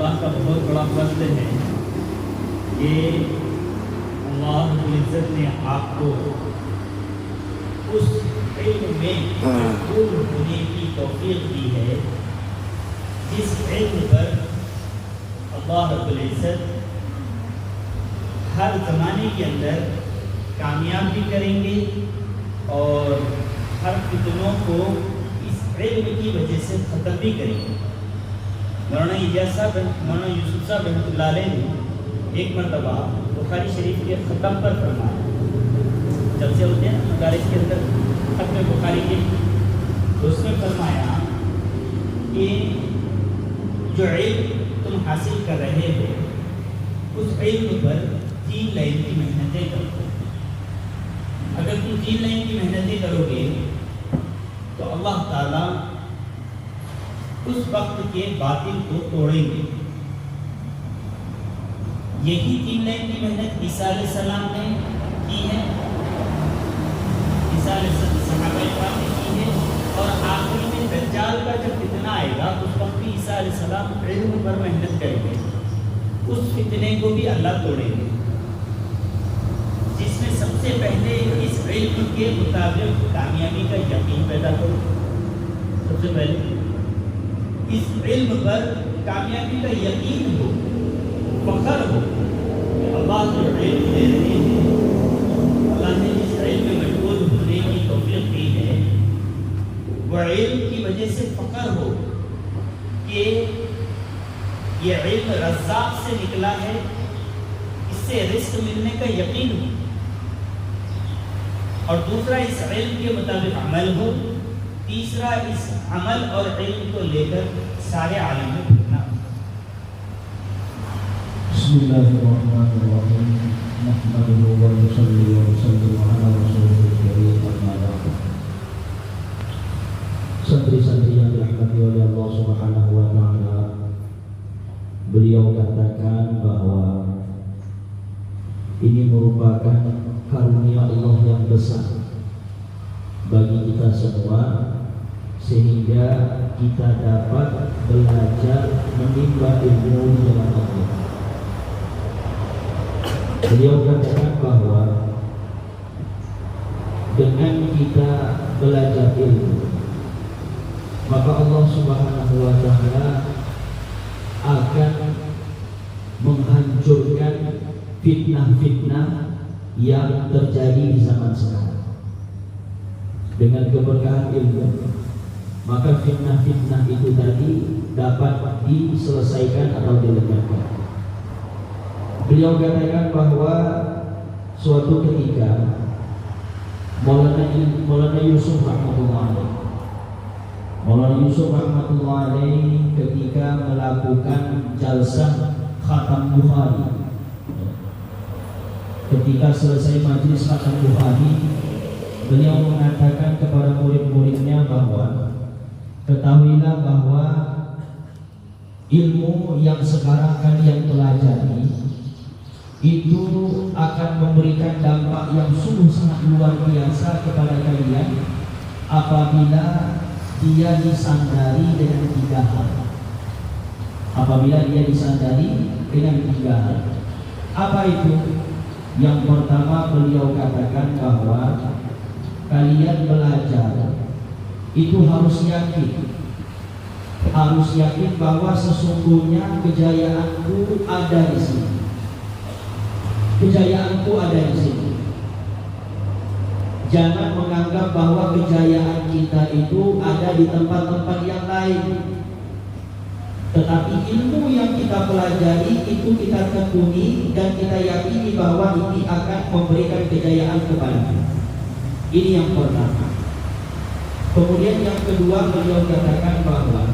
अल्लाह का बहुत बड़ा फजल है कि अल्लाह रब्बुल इज़्ज़त ने आपको उस इल्म में मशगूल होने की तौफीक दी है जिस इल्म पर अल्लाह रब्बुल इज़्ज़त हर ज़माने के अंदर कामयाब भी करेंगे और हर फितनों को इस इल्म की वजह से ख़त्म भी करेंगे। मौलाना इजाज़ साहब, मौलाना यूसुफ साहब रहमतुल्लाह अलैह ने एक मरतबा बुखारी शरीफ के ख़त्म पर फरमाया, जब से होते हैं ना मदारिस के अंदर ख़त्म बुखारी के, तो उसमें फरमाया कि जो इल्म तुम हासिल कर रहे हो उस इल्म पर 3 लाइन की मेहनतें करो। अगर तुम 3 लाइन की मेहनतें करोगे तो अल्लाह ताला उस वक्त के बातिल को तोड़ेंगे। यही 3 लाइन की मेहनत ईसा अलैहिस्सलाम ने की है, ईसा अलैहिस्सलाम ने की है, और आखिर में दज्जाल का जब फितना आएगा उस वक्त भी ईसा अलैहिस्सलाम इल्म पर मेहनत करेंगे, उस फितने को भी अल्लाह तोड़ेंगे। जिसमें सबसे पहले इस इल्म के मुताबिक कामयाबी का यकीन पैदा करो। सबसे पहले इस इल्म पर कामयाबी का यकीन हो, फख्र हो कि अल्लाह जो इल्म दे रहे हैं, अल्लाह ने जिस इल्म में मशगूल होने की तौफीक दी है, वह इल्म की वजह से फख्र हो कि ये इल्म रज़्ज़ाक़ से निकला है, इससे रिज़्क़ मिलने का यकीन हो। और दूसरा इस इल्म के मुताबिक अमल हो, तीसरा इस अमल और इल्म को लेकर सारे आलम में फिरना। बिस्मिल्लाहिर्रहमानिर्रहीम, नहमदुहु व नसल्ली व नसल्लिमु अला रसूलिल करीम, अम्मा बa'द। Santri-santri yang dirahmati oleh Allah Subhanahu wa taala, beliau katakan bahwa ini merupakan karunia Allah yang besar bagi kita semua, sehingga kita dapat belajar menimba ilmu di jalan Allah. Beliau katakan bahwa dengan kita belajar ilmu, maka Allah Subhanahu wa taala akan menghancurkan fitnah-fitnah yang terjadi di zaman sekarang. Dengan keberkahan ilmu, maka fitnah-fitnah itu tadi dapat diselesaikan atau dilenyapkan. Beliau katakan bahwa suatu ketika Maulana Yusuf rahmatullah alaih ketika melakukan jalsah khatam Bukhari, ketika selesai majlis khatam Bukhari, beliau mengatakan kepada murid-muridnya bahwa ketahuilah bahwa ilmu yang sekarang kalian pelajari itu akan memberikan dampak yang sungguh sangat luar biasa kepada kalian apabila dia disandari dengan 3 hal. Apabila dia disandari dengan 3 hal. Apa itu? Yang pertama, beliau katakan bahwa kalian belajar itu harus yakin bahwa sesungguhnya kejayaanku ada di sini. Kejayaanku ada di sini. Jangan menganggap bahwa kejayaan kita itu ada di tempat-tempat yang lain. Tetapi ilmu yang kita pelajari itu kita tekuni dan kita yakini bahwa ini akan memberikan kejayaan kepada kita. Ini yang pertama. Kemudian yang kedua, beliau katakan bahwa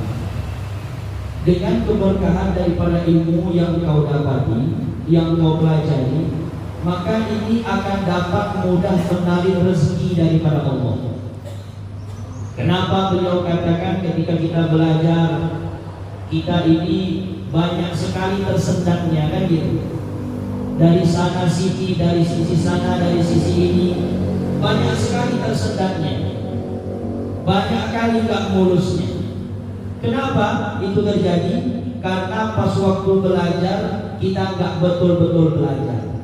dengan keberkahan daripada ilmu yang kau dapati, yang kau pelajari, maka ini akan dapat mudah menarik rezeki daripada Allah. Kenapa beliau katakan ketika kita belajar, kita ini banyak sekali tersendatnya, kan gitu. Dari sana sini, dari sisi sana, dari sisi ini, banyak sekali tersendatnya, banyak kali gak mulusnya. Kenapa itu terjadi? karena pas waktu belajar kita nggak betul-betul belajar.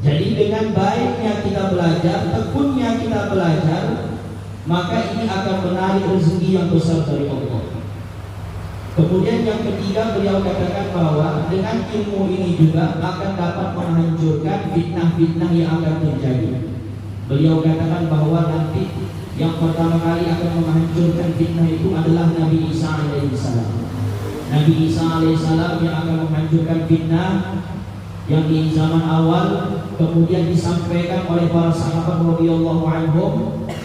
Jadi dengan baiknya kita belajar, tekunnya kita belajar, maka ini akan menarik rezeki yang besar dari Allah. Kemudian yang ketiga, beliau katakan bahwa dengan ilmu ini juga akan dapat menghancurkan fitnah-fitnah yang akan terjadi. Beliau katakan bahwa nanti yang pertama kali akan menghancurkan fitnah itu adalah Nabi Isa alaihissalam. Nabi Isa alaihissalam yang akan menghancurkan fitnah yang di zaman awal, kemudian disampaikan oleh para sahabat radhiyallahu anhum.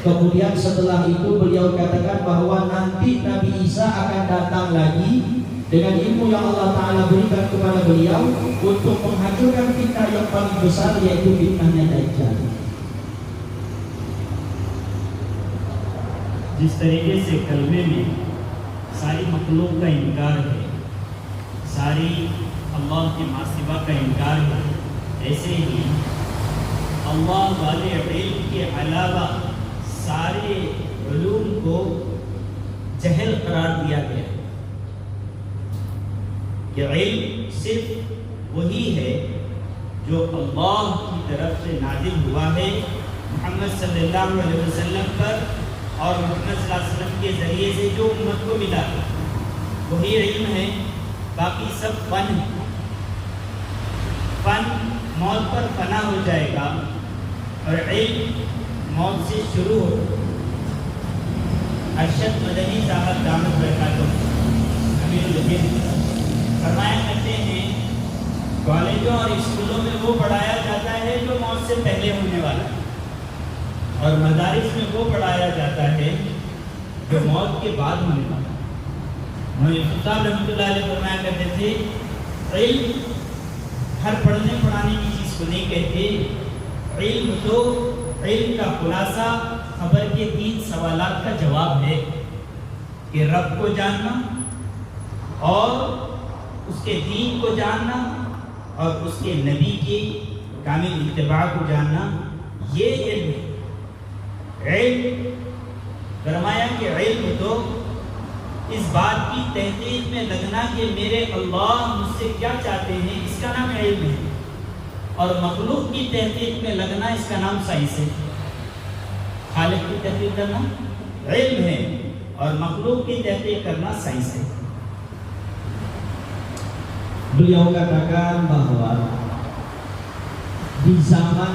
Kemudian setelah itu beliau katakan bahwa nanti Nabi Isa akan datang lagi dengan ilmu yang Allah Ta'ala berikan kepada beliau untuk menghancurkan fitnah yang paling besar, yaitu fitnahnya Dajjal. जिस तरीके से कलमे में सारी मखलूक का इनकार है, सारी अल्लाह के मासिवा का इनकार है, ऐसे ही अल्लाह वाले इल्म के अलावा सारे उलूम को जहल करार दिया गया। ये इल्म सिर्फ वही है जो अल्लाह की तरफ से नाजिल हुआ है मोहम्मद सल्लल्लाहु अलैहि वसल्लम पर, और मोहम्मद सल्लल्लाहु अलैहि वसल्लम के ज़रिए से जो उम्मत को मिला वही इल्म है। बाकी सब फन है। फन मौत पर फना हो जाएगा और इल्म मौत से शुरू हो। अरशद मदनी साहब दामद बरकातुहू फरमाया करते हैं, कॉलेजों और स्कूलों में वो पढ़ाया जाता है जो मौत से पहले होने वाला है, और मदारिस में वो पढ़ाया जाता है जो मौत के बाद होने वाला है। साहब रहमतुल्लाह अलैह फरमाया करते थे, इल्म हर पढ़ने पढ़ाने की चीज़ को नहीं कहते, इल्म तो इल्म का खुलासा खबर के 3 सवालात का जवाब है कि रब को जानना और उसके दीन को जानना और उसके नबी की कामिल इत्तिबा को जानना, ये इल्म है। इल्म फरमाया कि इल्म तो इस बात की तहकीक में लगना कि मेरे अल्लाह मुझसे क्या चाहते हैं, इसका नाम इल्म है, और मखलूक की तहकीक में लगना, इसका नाम साइंस है। खालिक की तहकीक करना इल्म है और मखलूक की तहकीक करना साइंस है। Beliau katakan bahwa di zaman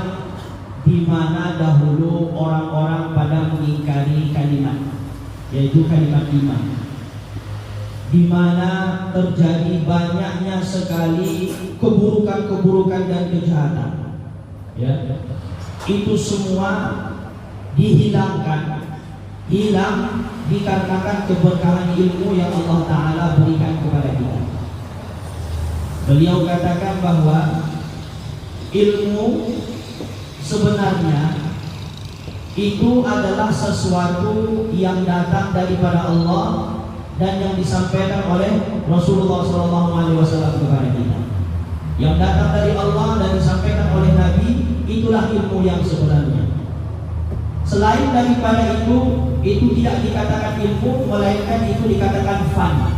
di mana dahulu orang-orang pada mengingkari kalimat, yaitu kalimat iman, di mana terjadi banyaknya sekali keburukan-keburukan dan kejahatan, ya, itu semua dihilangkan, hilang dikarenakan keberkahan ilmu yang Allah Ta'ala berikan kepada kita. Beliau katakan bahwa ilmu sebenarnya itu adalah sesuatu yang datang daripada Allah dan yang disampaikan oleh Rasulullah SAW kepada kita. Yang datang dari Allah dan disampaikan oleh Nabi, itulah ilmu yang sebenarnya. Selain daripada itu tidak dikatakan ilmu, melainkan itu dikatakan fan.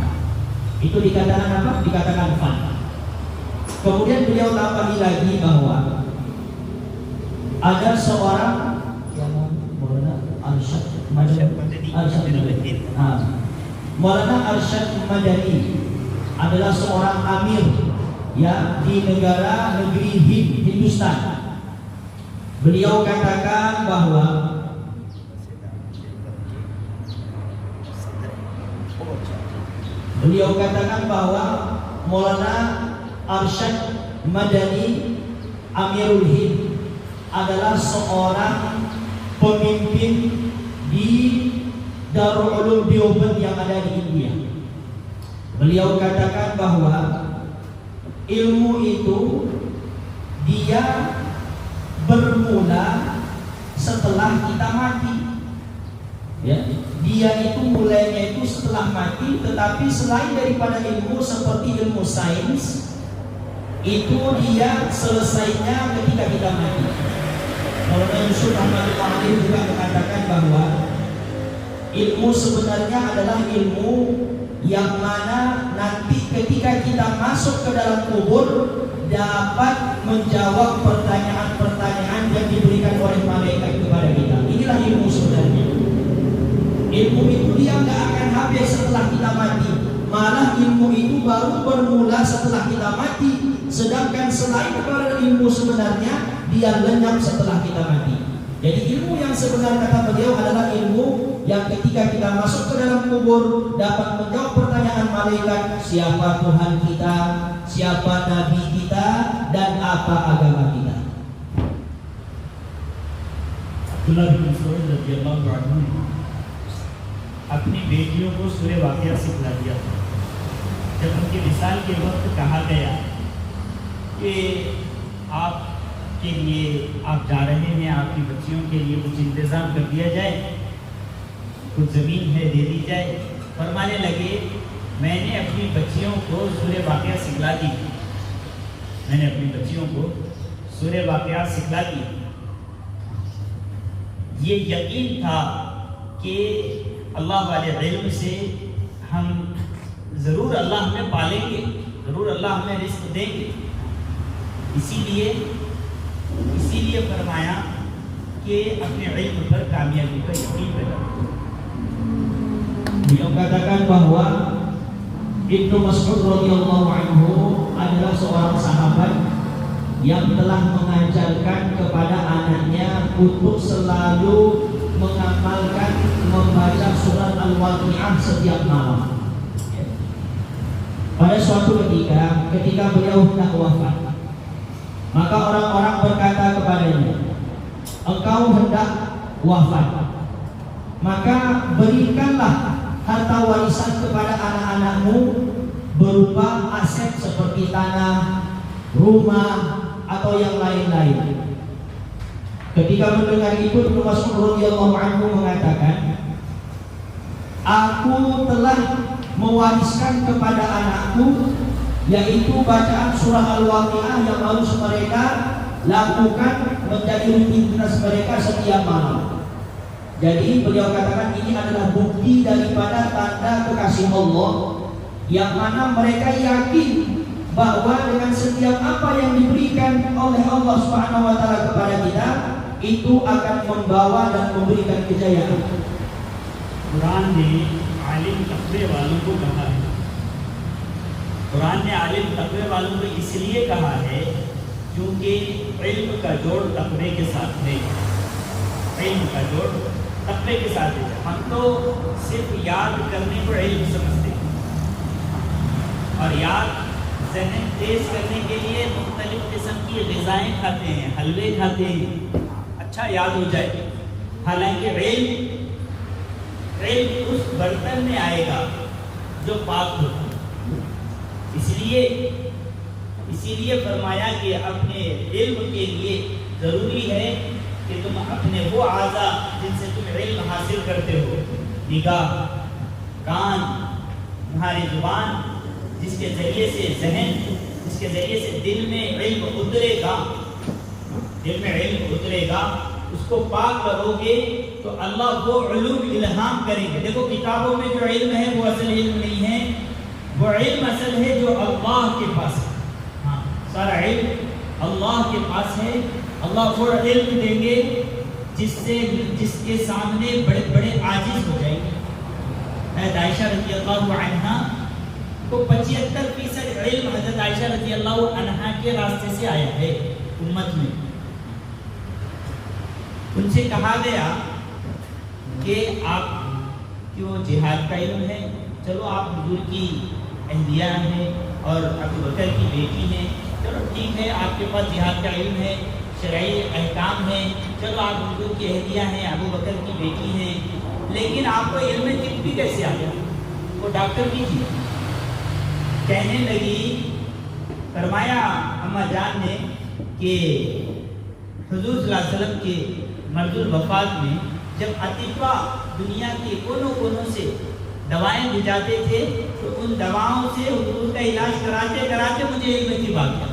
Itu dikatakan apa? Dikatakan fan. Kemudian beliau tambahi lagi bahwa ada seorang yang Maulana Arsyad Madani. Maulana Arsyad Madani adalah seorang amir, ya, di negeri Hindustan. Beliau katakan bahwa Maulana Arsyad Madani Amirul Hind adalah seorang pemimpin di Darul Ulum Deoband yang ada di India. Beliau katakan bahwa ilmu itu dia bermula setelah kita mati, ya. Dia itu mulainya itu setelah mati, tetapi selain daripada ilmu seperti ilmu sains, itu dia selesainya ketika kita mati. Maulana Yusuf Ahmadullah juga mengatakan bahwa ilmu sebenarnya adalah ilmu yang mana nanti ketika kita masuk ke dalam kubur dapat menjawab pertanyaan-pertanyaan yang diberikan oleh malaikat kepada kita. Inilah ilmu sebenarnya. Ilmu itu dia nggak akan habis setelah kita mati. Malah ilmu itu baru bermula setelah kita mati. Sedangkan selain daripada ilmu sebenarnya, dia lenyap setelah kita mati. Jadi ilmu yang sebenar kata beliau adalah ilmu yang ketika kita masuk ke dalam kubur dapat menjawab pertanyaan malaikat, siapa Tuhan kita, siapa Nabi kita, dan apa agama kita. Abdullah बिन मसऊद रज़ियल्लाहु अन्हु ने अपनी बेटियों को सूरह वाक़िया सिखला दिया था। जब उनके विसाल के वक्त कहा गया कि आपके लिए आप जा रहे हैं, आपकी बच्चियों के लिए कुछ इंतज़ाम कर दिया जाए, कुछ ज़मीन है दे दी जाए, फरमाने लगे मैंने अपनी बच्चियों को सूरह वाक़िया सिखला दी, मैंने अपनी बच्चियों को सूरह वाक़िया सिखला दी। ये यकीन था कि अल्लाह वाले इल्म से हम ज़रूर अल्लाह हमें पालेंगे, ज़रूर अल्लाह हमें रिज़्क़ देंगे। इसीलिए फरमाया कि अपने इल्म पर कामयाबी का यकीन पैदा करो। Beliau katakan bahwa Ibnu Mas'ud radhiyallahu anhu adalah seorang sahabat yang telah mengajarkan kepada anaknya untuk selalu mengamalkan membaca surat Al-Waqi'ah setiap malam. Pada suatu ketika beliau hendak wafat, maka orang-orang berkata kepadanya, engkau hendak wafat, maka berikanlah harta warisan kepada anak-anakmu berupa aset seperti tanah, rumah, atau yang lain-lain. Ketika mendengar itu, Ibnu Mas'ud radhiyallahu anhu mengatakan, aku telah mewariskan kepada anakku yaitu bacaan surah Al-Waqi'ah yang harus mereka lakukan menjadi rutinitas mereka setiap malam. Jadi beliau katakan ini adalah bukti daripada tanda kekasih Allah yang mana mereka yakin bahwa dengan setiap apa yang diberikan oleh Allah Subhanahu wa taala kepada kita itu akan membawa dan memberikan kejayaan. Quran ने आलिम तक़वे वालों को कहा है, कुरान ने आलिम तक़वे वालों को इसलिए कहा है क्योंकि इल्म का जोड़ तक़वे के साथ है, इल्म का जोड़ तक़वे के साथ है। हम तो सिर्फ याद करने को इल्म समझते हैं और याद ज़हन तेज करने के लिए मुख्तलिफ किस्म की ग़िज़ाएँ खाते हैं, हलवे खाते हैं, अच्छा याद हो जाए। हालांकि इल्म उस बर्तन में आएगा जो पाक हो। इसीलिए फरमाया कि अपने इल्म के लिए ज़रूरी है कि तुम अपने वो आज़ा जिनसे तुम इल्म हासिल करते हो, निगाह, कान, तुम्हारी ज़ुबान, जिसके ज़रिए से ज़हन, जिसके ज़रिए से दिल में इल्म उतरेगा, उसको पाक करोगे तो अल्लाह वो उलूम इल्हाम करेंगे। देखो किताबों में जो इल्म है वो असल इल्म नहीं है, वो इल्म असल है जो अल्लाह के पास है। हाँ, सारा इल्म अल्लाह के पास है। अल्लाह वो इल्म देंगे जिसके सामने बड़े बड़े आजिज़ हो जाएंगे। आयशा रज़ियल्लाहु अन्हा को 75% इल्म हज़रत आयशा रज़ियल्लाहु अन्हा के रास्ते से आया है उम्मत में। उनसे कहा गया कि आप क्यों जिहाद का इल्म है, चलो आप हुजूर की अहलिया हैं और अबू बकर की बेटी हैं, चलो ठीक है आपके पास जिहाद का इल्म है, शरई अहकाम है, चलो आप हुजूर की अहलिया हैं, अबू बकर की बेटी हैं, लेकिन आपको इल्म तिब भी कैसे आ गया? वो डॉक्टर की थी। कहने लगी, फरमाया अम्मा जान ने कि हुजूर सल्लल्लाहु अलैहि वसल्लम के मर्जुल वफात में जब अतिफ़ा दुनिया के कोनों कोनों से दवाएं भिजाते थे तो उन दवाओं से हुजूर का इलाज कराते कराते मुझे इल्म तिब आ गया।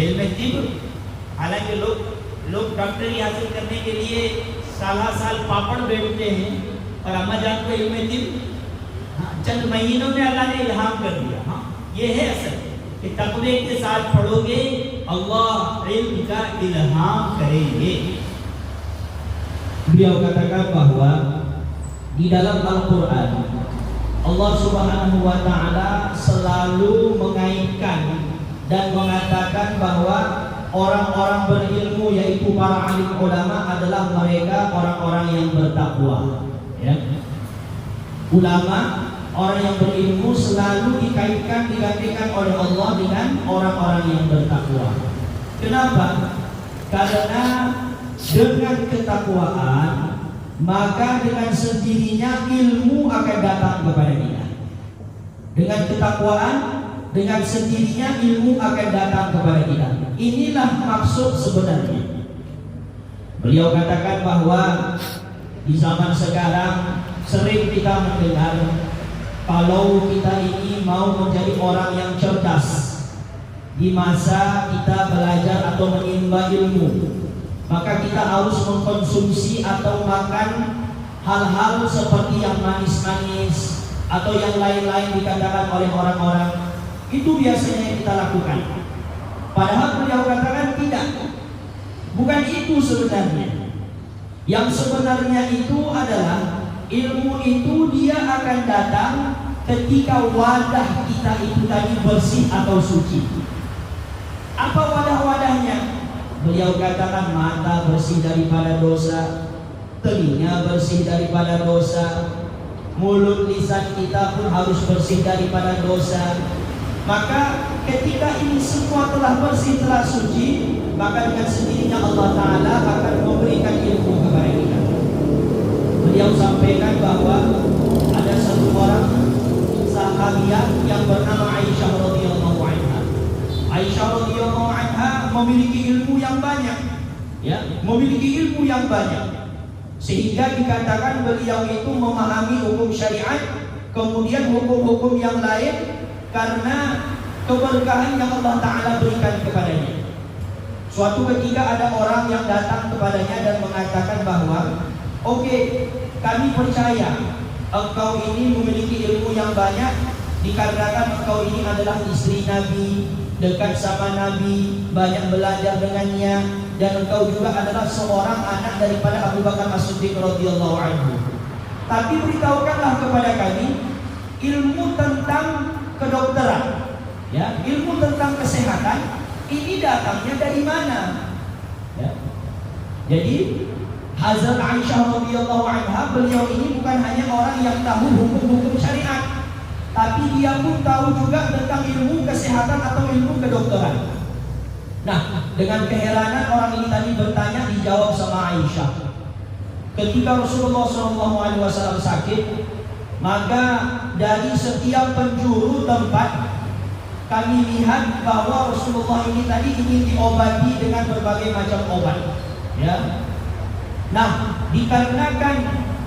इल्म तिब, हालांकि लोग डॉक्टरी हासिल करने के लिए साल पापड़ बैठते हैं और अम्मा जान को इल्म दिल चंद महीनों में अल्लाह ने इल्हाम कर दिया। हाँ, ये है असल कि तक़वे के साथ पढ़ोगे अल्लाह इल्म का इल्हाम करेंगे। Beliau katakan bahwa di dalam Al-Quran Allah Subhanahu wa Ta'ala selalu mengaitkan dan mengatakan bahwa orang-orang berilmu yaitu para alim ulama adalah mereka orang-orang yang bertakwa. Ya. Ulama, orang yang berilmu selalu dikaitkan, digantikan oleh Allah dengan orang-orang yang bertakwa. Kenapa? Karena dengan ketakwaan maka dengan sendirinya ilmu akan datang kepada kita. Dengan ketakwaan, dengan sendirinya ilmu akan datang kepada kita. Inilah maksud sebenarnya. Beliau katakan bahwa di zaman sekarang sering kita mendengar kalau kita ini mau menjadi orang yang cerdas di masa kita belajar atau menimba ilmu, maka kita harus mengkonsumsi atau makan hal-hal seperti yang manis-manis atau yang lain-lain dikatakan oleh orang-orang. Itu biasanya yang kita lakukan. Padahal beliau katakan tidak. Bukan itu sebenarnya. Yang sebenarnya itu adalah ilmu itu dia akan datang ketika wadah kita itu tadi bersih atau suci. Apa wadah-wadahnya? Beliau katakan mata bersih daripada dosa, telinga bersih daripada dosa, mulut lisan kita pun harus bersih daripada dosa. Maka ketika ini semua telah bersih, telah suci, maka dengan sendirinya Allah Ta'ala akan memberikan ilmu kepada kita. Beliau sampaikan bahwa ada satu orang sahabiah yang bernama Aisyah radhiyallahu anha. Aisyah radhiyallahu anha memiliki ilmu yang banyak, ya, memiliki ilmu yang banyak, sehingga dikatakan beliau itu memahami hukum syariat, kemudian hukum-hukum yang lain karena keberkahan yang Allah Ta'ala berikan kepadanya. Suatu ketika ada orang yang datang kepadanya dan mengatakan bahwa oke, kami percaya engkau ini memiliki ilmu yang banyak dikarenakan engkau ini adalah istri Nabi, dekat sama Nabi, banyak belajar dengannya, dan engkau juga adalah seorang anak daripada Abu Bakar As-Siddiq radhiyallahu anhu. Tapi beritahukanlah kepada kami ilmu tentang kedokteran, ya, ilmu tentang kesehatan ini datangnya dari mana? Ya. Jadi Hazrat Aisyah radhiyallahu anha, beliau ini bukan hanya orang yang tahu hukum-hukum syariat, tapi dia pun tahu juga tentang ilmu kesehatan atau ilmu kedokteran. Nah, dengan keheranan orang ini tadi bertanya, dijawab sama Aisyah. Ketika Rasulullah SAW sakit, maka dari setiap penjuru tempat kami lihat bahwa Rasulullah ini tadi ingin diobati dengan berbagai macam obat. Ya. Nah, dikarenakan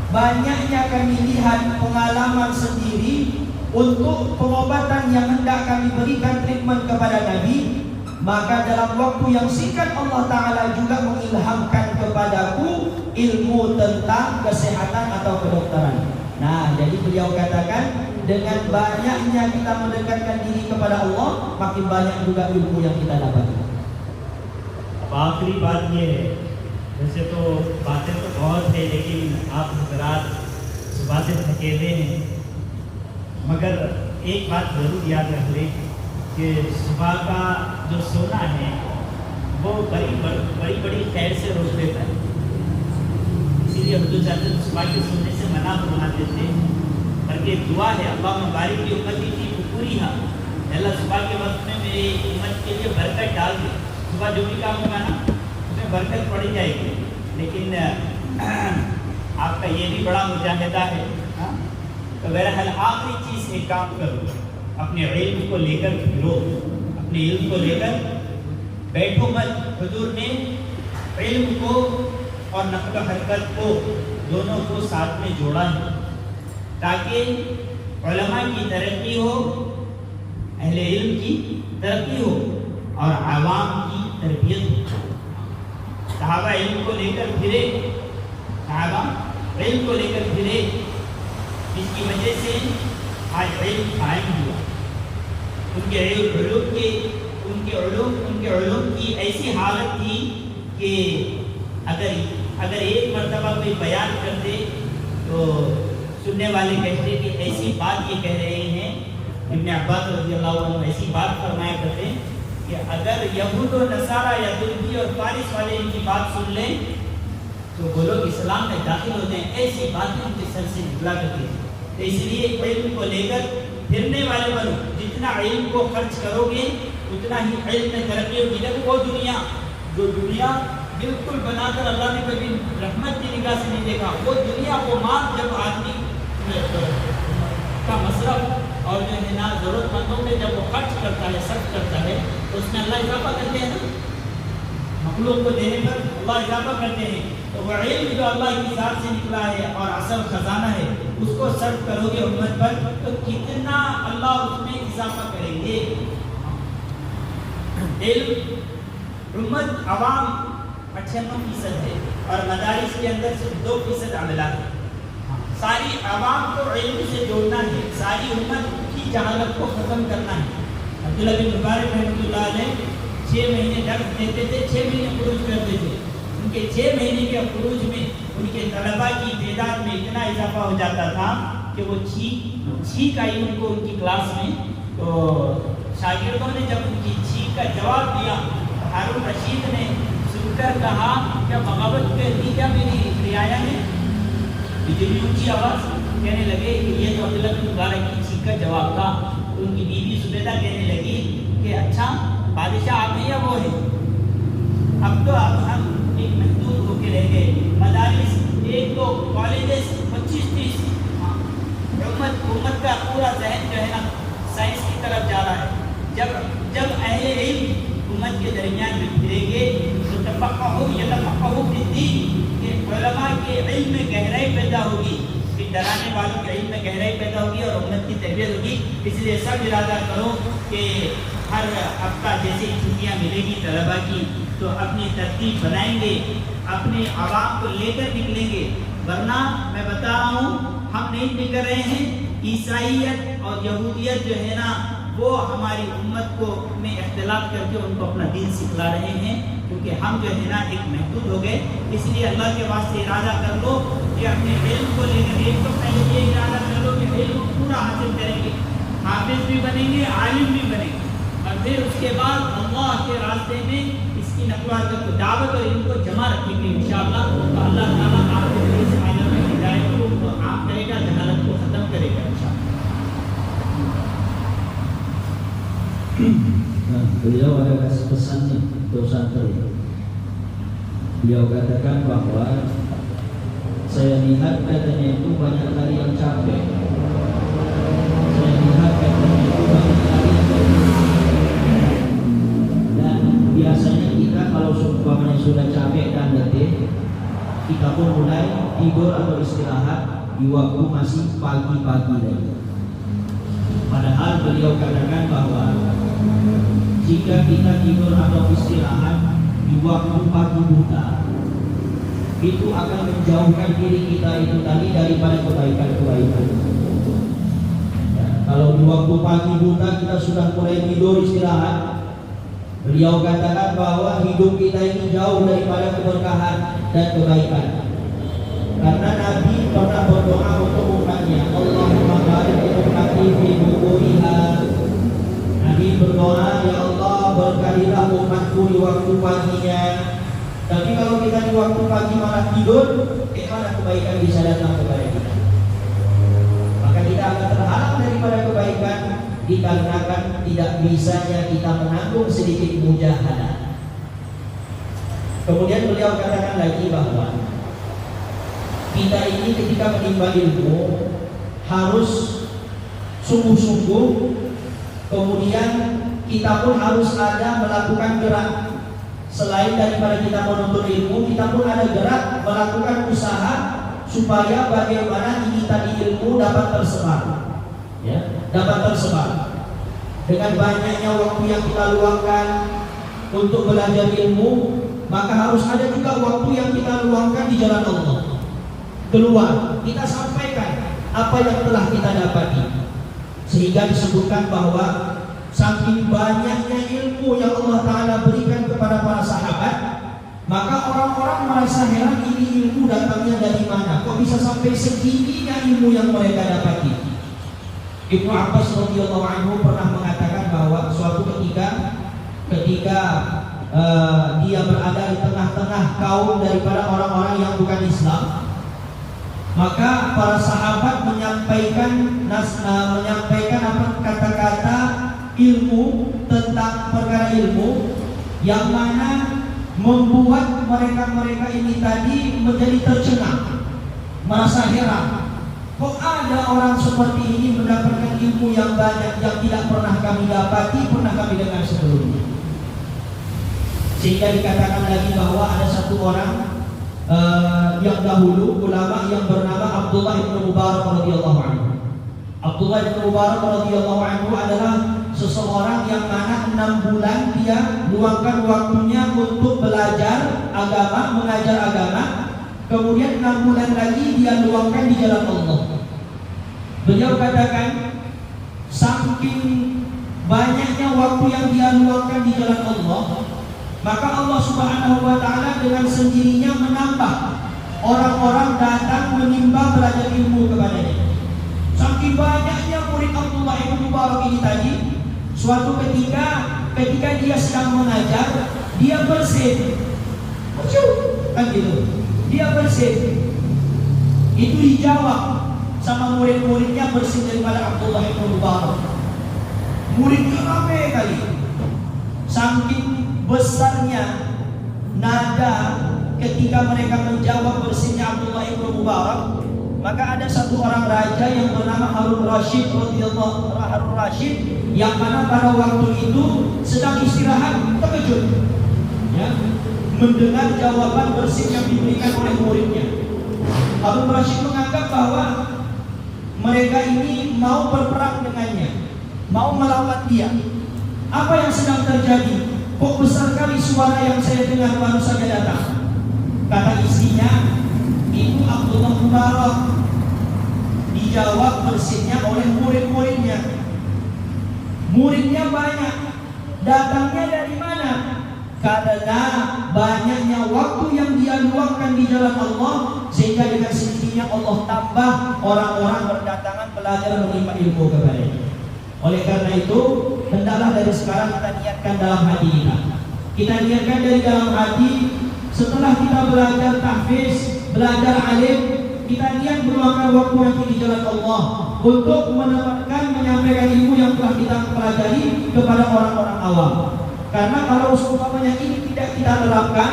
banyaknya kami lihat pengalaman sendiri untuk pengobatan yang hendak kami berikan treatment kepada Nabi, maka dalam waktu yang singkat Allah Ta'ala juga mengilhamkan kepadaku ilmu tentang kesehatan atau kedokteran. Nah, jadi beliau katakan dengan banyaknya kita mendekatkan diri kepada Allah, makin banyak juga ilmu yang kita dapatkan. आखिरी बात ये है, वैसे तो बातें तो बहुत है, लेकिन आप हज़रात सुबह से थकेले हैं, मगर एक बात ज़रूर याद रख लें कि सुबह का जो सोना है वो बड़ी बड़ी खैर से रोक देता है। इसीलिए हुज़ूर चाहते हैं सुबह के सोने से मना फरमाते थे, बल्कि दुआ है अल्लाह मुबारक की उम्मत की पूरी है, अल्लाह सुबह के वक्त में मेरी उम्मत के लिए बरकत डाल दे। सुबह जो भी काम होगा ना उसमें बरकत पड़ी जाएगी। लेकिन आपका ये भी बड़ा मुजाहिदा है, हाँ? तो बहरहाल आखिरी चीज़ एक काम करो, अपने इल्म को लेकर फिरो, अपने इल्म को लेकर बैठो मत। हुजूर ने इल्म को और नक़ल हरकत को दोनों को साथ में जोड़ा है ताकि उलमा की तरक्की हो, अहले इल्म की तरक्की हो और आवाम की तरबियत हो। सहाबा इल्म को लेकर फिरे, सहाबा علم کو لے کر پھرے، جس کی وجہ سے آج علم قائم ہوا۔ ان کے علوم کی ایسی حالت تھی کہ اگر ایک مرتبہ کوئی بیان کر دے تو سننے والے کہتے کہ ایسی بات یہ کہہ رہے ہیں۔ ابن عباس رضی اللہ عنہ ایسی بات فرمایا کرتے ہیں کہ اگر یہود و نصارہ یا ترکی اور فارس والے ان کی بات سن لیں تو وہ لوگ اسلام میں داخل ہو جائیں، ایسی باتیں ان کے سر سے نکلا کرتی تھی۔ تو اس لیے علم کو لے کر پھرنے والے بنو، جتنا علم کو خرچ کرو گے اتنا ہی علم میں ترقی ہوگی۔ جب وہ دنیا بالکل بنا کر اللہ نے کبھی رحمت کی نگاہ سے نہیں دیکھا، وہ دنیا کو مال جب آدمی کا مصرف اور جو ہے نا ضرورت مندوں میں جب وہ خرچ کرتا ہے، صرف کرتا ہے، تو اس میں اللہ اضافہ کرتے ہیں نا، مخلوق کو دینے پر اللہ اضافہ کرتے ہیں۔ تو وہ علم جو اللہ کی ذات سے نکلا ہے اور اصل خزانہ ہے، اس کو صرف کرو گے امت پر تو کتنا اللہ اس میں اضافہ کریں گے۔ علم امت عوام 98% ہے اور مدارس کے اندر صرف 2% عاملات ہیں۔ ساری عوام کو علم سے جوڑنا ہے، ساری امت کی جہالت کو ختم کرنا ہے۔ عبداللہ بن مبارک رحمۃ اللہ علیہ 6 مہینے درس دیتے تھے، 6 مہینے خروج کرتے تھے۔ ان کے 6 مہینے کے خروج میں ان کے طلباء کی تعداد میں اتنا اضافہ ہو جاتا تھا کہ وہ چھینک آئی ان کو ان کی کلاس میں، تو شاگردوں نے جب ان کی چھینک کا جواب دیا، ہارون رشید نے سن کر کہا کیا بغاوت کر دی کیا میری رعایا نے؟ اتنی اونچی آواز کہنے لگے کہ یہ تو عبداللہ بن مبارک کی چھینک کا جواب تھا۔ تو ان کی بیوی زبیدہ کہنے لگی کہ اچھا بادشاہ آپ ہیں یا وہ ہے؟ اب تو اب ہم ایک محدود ہو کے رہ گئے، مدارس 1-2 کالجز 25-30، امت کا پورا ذہن جو ہے نا سائنس کی طرف جا رہا ہے۔ جب اہل علم امت کے درمیان میں پھریں گے تو یتفقہوا فی الدین، کہ علماء کے علم میں گہرائی پیدا ہوگی، کہ ڈرانے والوں کے علم میں گہرائی پیدا ہوگی اور امت کی تربیت ہوگی۔ اس لیے سب ارادہ کرو کہ ہر ہفتہ جیسے چھٹیاں ملے گی طلباء کی تو اپنی ترتیب بنائیں گے، اپنے عوام کو لے کر نکلیں گے، ورنہ میں بتا رہا ہوں ہم نہیں نکل رہے ہیں۔ عیسائیت اور یہودیت جو ہے نا وہ ہماری امت کو میں اختلاط کر کے ان کو اپنا دین سکھلا رہے ہیں، کیونکہ ہم جو ہے نا ایک محدود ہو گئے۔ اس لیے اللہ کے واسطے ارادہ کر لو کہ اپنے علم کو لے کر ایک تو پہلے یہ ارادہ کر لو کہ علم پورا حاصل کریں گے، حافظ بھی بنیں گے، عالم بھی بنیں گے، اور پھر اس کے بعد اللہ کے راستے میں اس کی نقل و حرکت کو دعوت اور علم کو جمع رکھیں گے انشاءاللہ۔ تو اللہ تعالیٰ آپ کے لیے اس عالم میں ہدایت کو عام کرے گا، جہالت کو ختم کرے گا انشاءاللہ۔ Beliau ada kasih pesan nih untuk santri. Beliau katakan bahwa saya lihat katanya itu banyak kali yang capek. Saya lihat katanya itu banyak kali yang letih. Dan biasanya kita kalau seumpamanya sudah capek dan letih, kita pun mulai tidur atau istirahat di waktu masih pagi-pagi lagi. Padahal beliau katakan bahwa jika kita tidur atau istirahat di waktu pagi buta, itu akan menjauhkan diri kita itu tadi daripada kebaikan-kebaikan. Ya, kalau di waktu pagi buta kita sudah mulai tidur istirahat, beliau katakan bahwa hidup kita ini jauh daripada keberkahan dan kebaikan. Karena Nabi pernah berdoa untuk umatnya, Allahumma barik li ummati fi bukuriha. Nabi berdoa, ya Allah berkahilah umatku di waktu paginya. Tapi kalau kita di waktu pagi malah tidur, mana kebaikan bisa datang kepada kita? Maka kita akan terhalang daripada kebaikan dikarenakan tidak bisanya kita menanggung sedikit mujahadah. Kemudian beliau katakan lagi bahwa kita ini ketika menimba ilmu harus sungguh-sungguh, kemudian kita pun harus ada melakukan gerak. Selain daripada kita menuntut ilmu, kita pun ada gerak melakukan usaha supaya bagaimana ini tadi ilmu dapat tersebar, ya, dapat tersebar. Dengan banyaknya waktu yang kita luangkan untuk belajar ilmu, maka harus ada juga waktu yang kita luangkan di jalan Allah. keluar, kita sampaikan apa yang telah kita dapati. Sehingga disebutkan bahwa saking banyaknya ilmu yang Allah Ta'ala berikan kepada para sahabat, maka orang-orang merasa heran, ini ilmu datangnya dari mana? Kok bisa sampai segininya ilmu yang mereka dapati? Ibnu Abbas radhiyallahu anhu pernah mengatakan bahwa suatu ketika dia berada di tengah-tengah kaum daripada orang-orang yang bukan Islam, maka para sahabat menyampaikan kata-kata ilmu tentang perkara ilmu yang mana membuat mereka ini tadi menjadi tercengang, merasa heran. Kok ada orang seperti ini mendapatkan ilmu yang banyak yang tidak pernah kami dapati, pernah kami dengar sebelumnya. Sehingga dikatakan lagi bahwa ada satu orang yang dahulu ulama yang bernama Abdullah bin Mubarak radhiyallahu anhu. Abdullah bin Mubarak radhiyallahu anhu adalah seseorang yang mana 6 bulan dia luangkan waktunya untuk belajar agama, mengajar agama. Kemudian 6 bulan lagi dia luangkan di jalan Allah. Beliau katakan, saking banyaknya waktu yang dia luangkan di jalan Allah, maka Allah Subhanahu wa Ta'ala dengan sendirinya menambah orang-orang datang menimba belajar ilmu kepadanya. Saking banyaknya murid Abdullah bin Mubarak ini tadi, suatu ketika dia sedang mengajar, dia bersin, kan gitu. Dia bersin, itu dijawab sama murid-muridnya bersin daripada Abdullah bin Mubarak. Muridnya ramai kali, saking besarnya nada ketika mereka menjawab bersinnya Abdullah bin Mubarak. Maka ada satu orang raja yang bernama Harun Rashid radhiyallahu Harun Rashid, yang mana pada waktu itu sedang istirahat, terkejut ya, mendengar jawaban bersin yang diberikan oleh muridnya. Harun Rashid menganggap bahwa mereka ini mau berperang dengannya, mau melawan dia. Apa yang sedang terjadi? Kok besar kali suara yang saya dengar baru saja datang? Kata istrinya, itu Abdullah Mubarak. Dijawab bersinnya oleh murid-muridnya. Muridnya banyak. Datangnya dari mana? Karena banyaknya waktu yang dia luangkan di jalan Allah, sehingga dengan sendirinya Allah tambah orang-orang berdatangan belajar menerima ilmu kepadanya. Oleh karena itu, hendaklah dari sekarang kita niatkan dalam hati kita. Kita niatkan dari dalam hati, setelah kita belajar tahfiz, belajar alim, kita niat meluangkan waktu nanti di jalan Allah untuk menyampaikan ilmu yang telah kita pelajari kepada orang-orang awam. Karena kalau umpamanya ini tidak kita terapkan,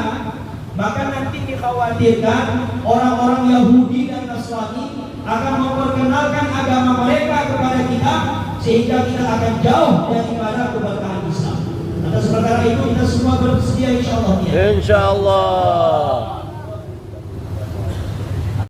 maka nanti dikhawatirkan orang-orang Yahudi dan Nasrani akan memperkenalkan agama mereka kepada kita, sehingga kita akan jauh daripada keberkahan Islam. Atas perkara itu kita semua bersedia insyaallah. Insyaallah.